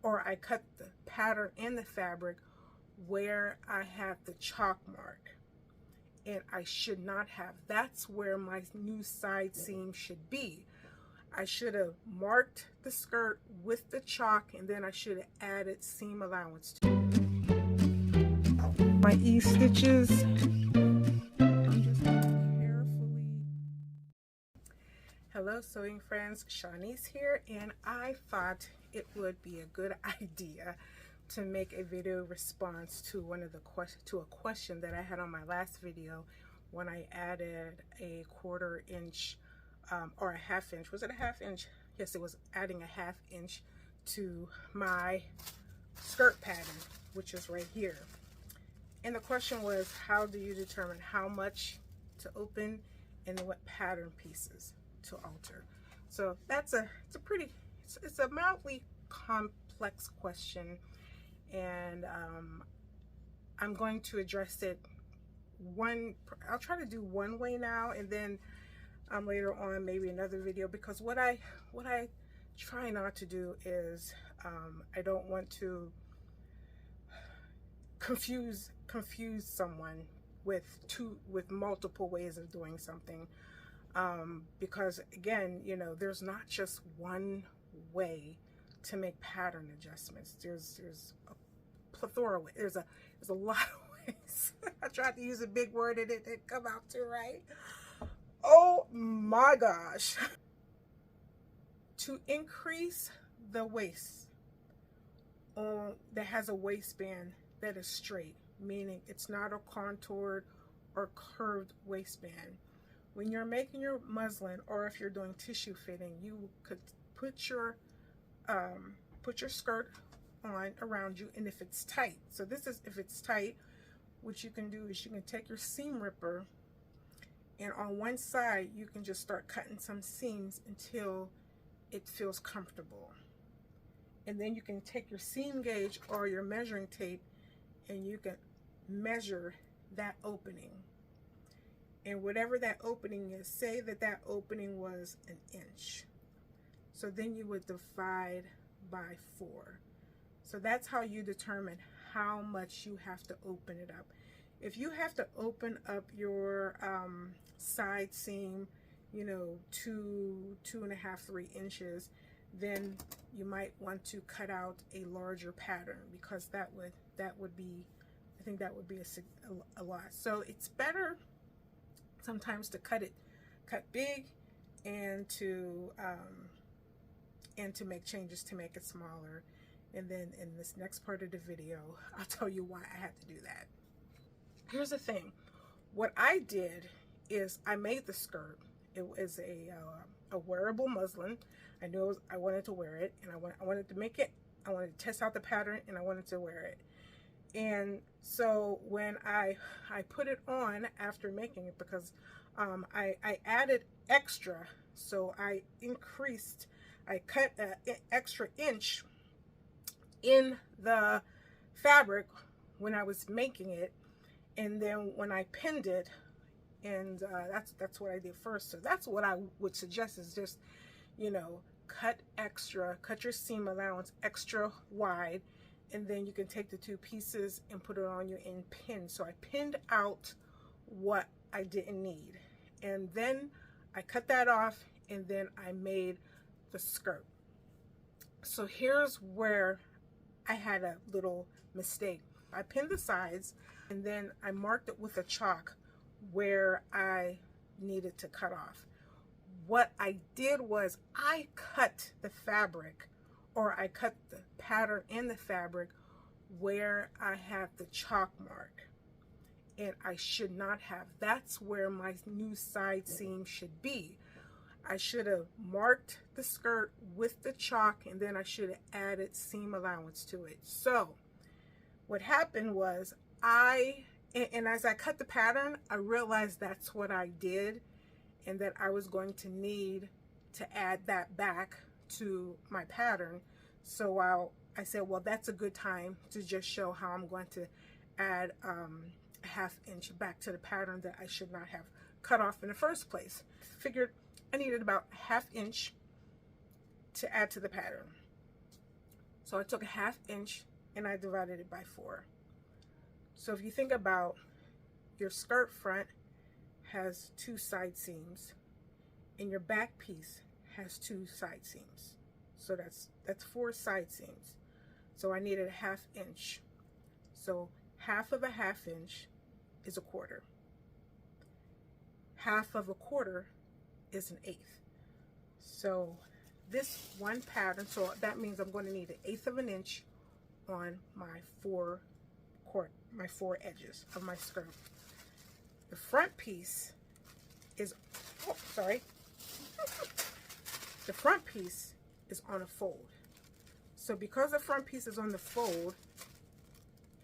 or I cut the pattern in the fabric where I have the chalk mark, and I should not have. That's where my new side seam should be. I should have marked the skirt with the chalk, and then I should have added seam allowance to it. My E-stitches, I'm just carefully. Hello sewing friends, Shawnice here, and I thought it would be a good idea to make a video response to a question that I had on my last video when I added a 1/4 inch or a 1/2 inch. Was it a 1/2 inch? Yes, it was adding a 1/2 inch to my skirt pattern, which is right here. And the question was, how do you determine how much to open and what pattern pieces to alter? So it's a mildly complex question, and I'm going to address it I'll try to do one way now, and then later on maybe another video, because what I try not to do is I don't want to confuse someone with multiple ways of doing something, because again, you know, there's not just one way to make pattern adjustments. There's a plethora of ways. There's a lot of ways. I tried to use a big word and it didn't come out too right. Oh my gosh. To increase the waist that has a waistband that is straight, meaning it's not a contoured or curved waistband. When you're making your muslin, or if you're doing tissue fitting, you could put your skirt on around you, and if it's tight. So this is if it's tight. What you can do is you can take your seam ripper, and on one side you can just start cutting some seams until it feels comfortable. And then you can take your seam gauge or your measuring tape, and you can measure that opening. And whatever that opening is, say that opening was 1 inch. So then you would divide by 4. So that's how you determine how much you have to open it up. If you have to open up your side seam, you know, 2.5, 3 inches, then you might want to cut out a larger pattern, because that would be, I think that would be a lot. So it's better sometimes to cut big, and to make changes to make it smaller. And then in this next part of the video, I'll tell you why I had to do that. Here's the thing. What I did is I made the skirt. It was a wearable muslin. I knew I wanted to wear it, and I wanted to make it. I wanted to test out the pattern, and I wanted to wear it. And so when I put it on after making it, because I added extra, so I cut an extra inch in the fabric when I was making it, and then when I pinned it, and that's what I did first. So that's what I would suggest, is just, you know, cut your seam allowance extra wide, and then you can take the 2 pieces and put it on you and pin. So I pinned out what I didn't need, and then I cut that off, and then I made the skirt. So here's where I had a little mistake. I pinned the sides, and then I marked it with a chalk where I needed to cut off. What I did was I cut the fabric, or I cut the pattern in the fabric where I have the chalk mark, and I should not have. That's where my new side seam should be. I should have marked the skirt with the chalk, and then I should have added seam allowance to it. So what happened was and as I cut the pattern, I realized that's what I did, and that I was going to need to add that back to my pattern. So I said, well, that's a good time to just show how I'm going to add a 1/2 inch back to the pattern that I should not have cut off in the first place. Figured I needed about 1/2 inch to add to the pattern. So I took a 1/2 inch and I divided it by 4. So if you think about your skirt front has 2 side seams and your back piece has 2 side seams. So that's 4 side seams. So I needed a 1/2 inch. So half of a 1/2 inch is a quarter. Half of a quarter is an 1/8. So this one pattern, so that means I'm going to need 1/8 of an inch on my 4 edges of my skirt. The front piece is, oh, sorry. The front piece is on a fold. So because the front piece is on the fold,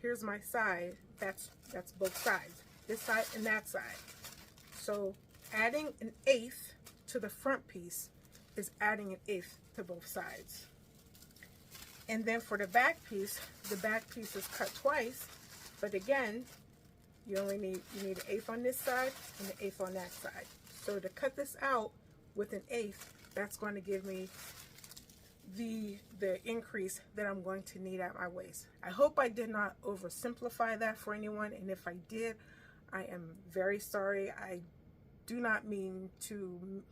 here's my side, that's both sides, this side and that side. So adding an 1/8 to the front piece is adding an 1/8 to both sides. And then for the back piece is cut twice, but again, you need an 1/8 on this side and an 1/8 on that side. So to cut this out with an 1/8, that's going to give me the increase that I'm going to need at my waist. I hope I did not oversimplify that for anyone, and if I did, I am very sorry. I do not mean to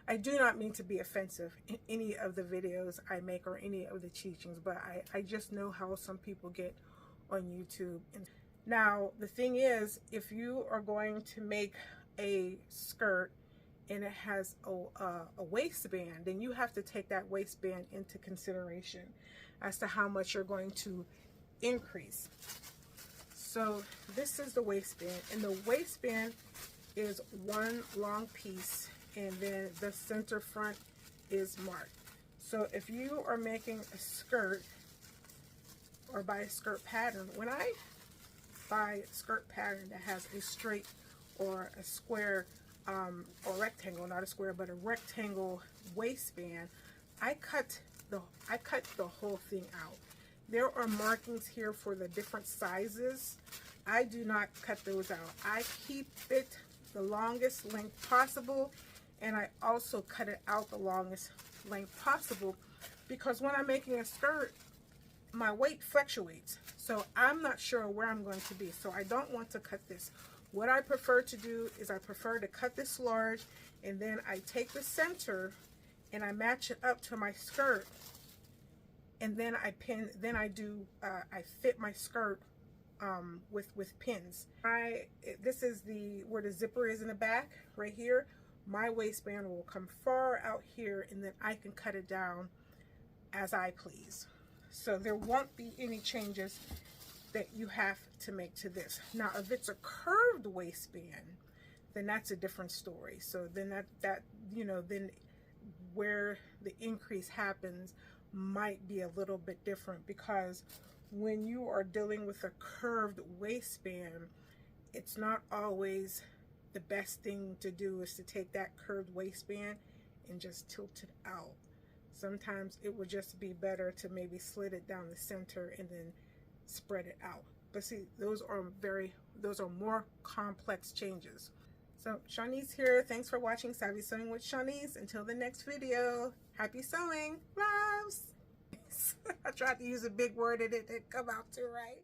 I do not mean to be offensive in any of the videos I make or any of the teachings, but I just know how some people get on YouTube. And now the thing is, if you are going to make a skirt and it has a waistband, then you have to take that waistband into consideration as to how much you're going to increase. So this is the waistband, and the waistband is one long piece, and then the center front is marked. So if you are making a skirt or buy a skirt pattern, when I buy a skirt pattern that has a straight or a square or rectangle, not a square, but a rectangle waistband, I cut the whole thing out. There are markings here for the different sizes. I do not cut those out. I keep it the longest length possible, and I also cut it out the longest length possible, because when I'm making a skirt, my weight fluctuates. So I'm not sure where I'm going to be. So I don't want to cut this. What I prefer to do is I prefer to cut this large, and then I take the center and I match it up to my skirt, and then I pin, then I fit my skirt with pins. This is where the zipper is in the back, right here. My waistband will come far out here, and then I can cut it down as I please. So there won't be any changes that you have to make to this. Now, if it's a curved waistband, then that's a different story. So then that then where the increase happens might be a little bit different, because when you are dealing with a curved waistband, it's not always the best thing to do is to take that curved waistband and just tilt it out. Sometimes it would just be better to maybe slit it down the center and then spread it out. But see, those are more complex changes. So Shawnice here. Thanks for watching Savvy Sewing with Shawnice. Until the next video, happy sewing. Loves. I tried to use a big word and it didn't come out too right.